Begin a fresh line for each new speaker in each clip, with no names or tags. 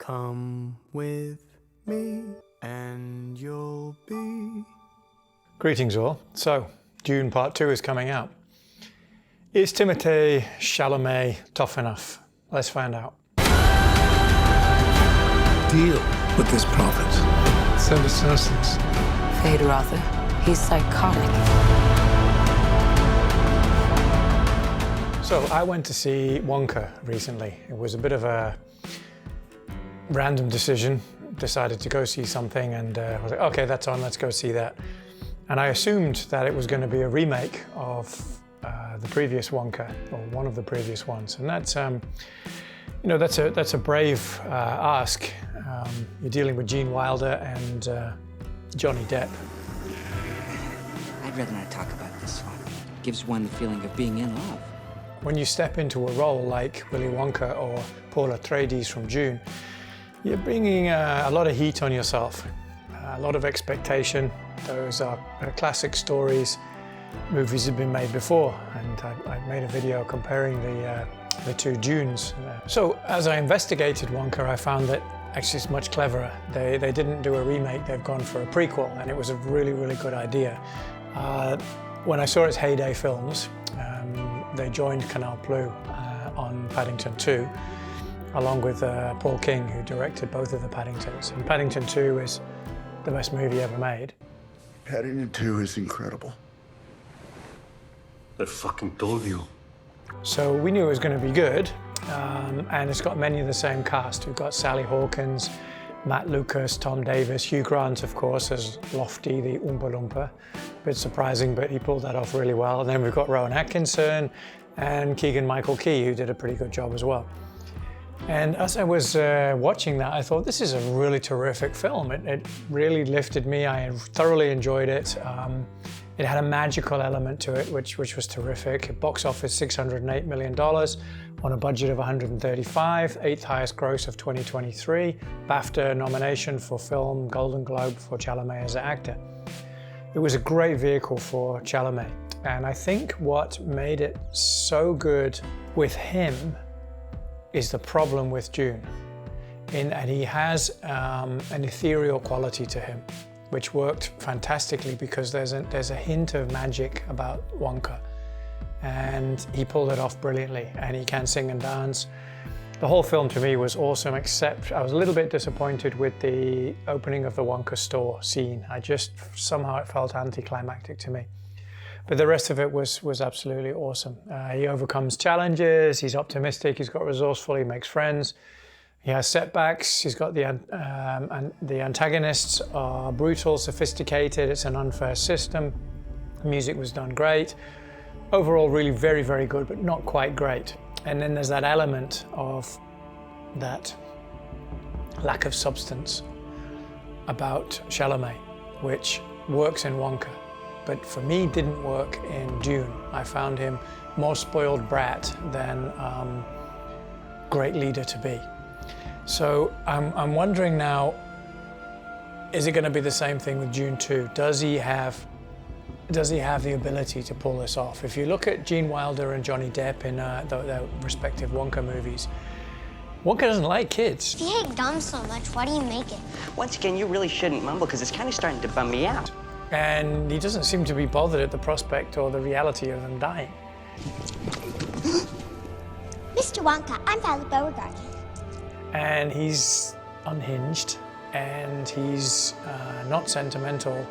Come with me and you'll be...
Greetings all. So, Dune Part 2 is coming out. Is Timothee Chalamet tough enough? Let's find out.
Deal with this prophet. Send assassins.
Fade Rother, he's psychotic.
So, I went to see Wonka recently. It was a bit of a random decision. Decided to go see something and I was like, okay, that's on, let's go see that. And I assumed that it was going to be a remake of the previous Wonka, or one of the previous ones. And that's, you know, that's a brave ask. You're dealing with Gene Wilder and Johnny Depp.
I'd rather not talk about this one. It gives one the feeling of being in love.
When you step into a role like Willy Wonka or Paul Atreides from Dune, you're bringing a lot of heat on yourself, a lot of expectation. Those are classic stories. Movies have been made before, and I made a video comparing the two Dunes. So as I investigated Wonka, I found that actually it's much cleverer. They didn't do a remake, they've gone for a prequel, and it was a really, really good idea. When I saw its heyday films, they joined Canal Plus on Paddington 2, along with Paul King, who directed both of the Paddingtons. And Paddington 2 is the best movie ever made.
Paddington 2 is incredible.
I fucking told you.
So we knew it was going to be good, and it's got many of the same cast. We've got Sally Hawkins, Matt Lucas, Tom Davis, Hugh Grant, of course, as Lofty, the Oompa Loompa. A bit surprising, but he pulled that off really well. And then we've got Rowan Atkinson and Keegan-Michael Key, who did a pretty good job as well. And as I was watching that, I thought, this is a really terrific film. It really lifted me. I thoroughly enjoyed it. It had a magical element to it, which was terrific. Box office $608 million on a budget of 135, 8th highest gross of 2023, BAFTA nomination for film, Golden Globe for Chalamet as an actor. It was a great vehicle for Chalamet. And I think what made it so good with him is the problem with Dune, in that he has an ethereal quality to him, which worked fantastically because there's a hint of magic about Wonka, and he pulled it off brilliantly, and he can sing and dance. The whole film to me was awesome, except I was a little bit disappointed with the opening of the Wonka store scene. Somehow it felt anticlimactic to me. But the rest of it was absolutely awesome. He overcomes challenges, he's optimistic, he's got resourceful, he makes friends. He has setbacks, he's got the antagonists are brutal, sophisticated, it's an unfair system. The music was done great. Overall, really very, very good, but not quite great. And then there's that element of that lack of substance about Chalamet, which works in Wonka, but for me didn't work in Dune. I found him more spoiled brat than great leader to be. So I'm wondering now, is it going to be the same thing with Dune 2? Does he have the ability to pull this off? If you look at Gene Wilder and Johnny Depp in their respective Wonka movies, Wonka doesn't like kids.
If you hate dumb so much, why do you make it?
Once again, you really shouldn't mumble, because it's kind of starting to bum me out.
And he doesn't seem to be bothered at the prospect or the reality of them dying.
Mr. Wonka, I'm Violet Beauregard.
And he's unhinged, and he's not sentimental,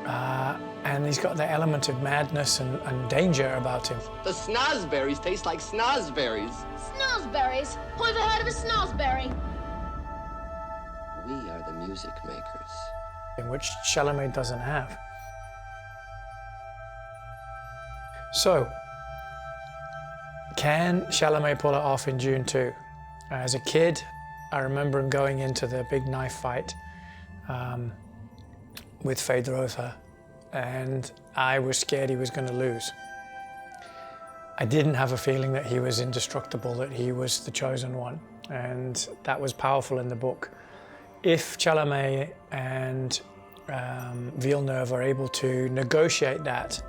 and he's got the element of madness and danger about him.
The snozberries taste like snozberries.
Snozberries? Who ever heard of a snozberry?
We are the music makers.
In which Chalamet doesn't have. So, can Chalamet pull it off in Dune 2? As a kid, I remember him going into the big knife fight with Fade-Rotha, and I was scared he was going to lose. I didn't have a feeling that he was indestructible, that he was the chosen one, and that was powerful in the book. If Chalamet and Villeneuve are able to negotiate that,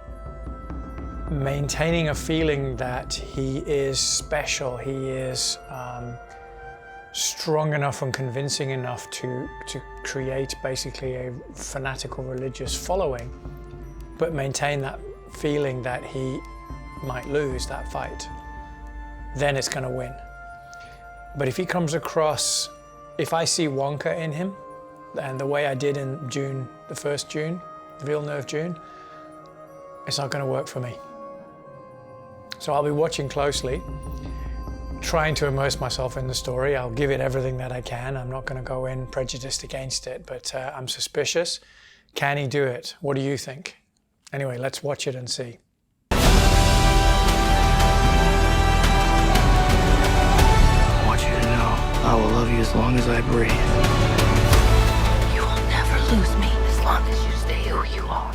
maintaining a feeling that he is special, he is strong enough and convincing enough to create basically a fanatical religious following, but maintain that feeling that he might lose that fight, then it's going to win. But if he comes across, if I see Wonka in him, and the way I did in Dune, the first Dune, Villeneuve Dune, it's not going to work for me. So I'll be watching closely, trying to immerse myself in the story. I'll give it everything that I can. I'm not going to go in prejudiced against it, but I'm suspicious. Can he do it? What do you think? Anyway, let's watch it and see.
I want you to know I will love you as long as I breathe.
You will never lose me as long as you stay who you are.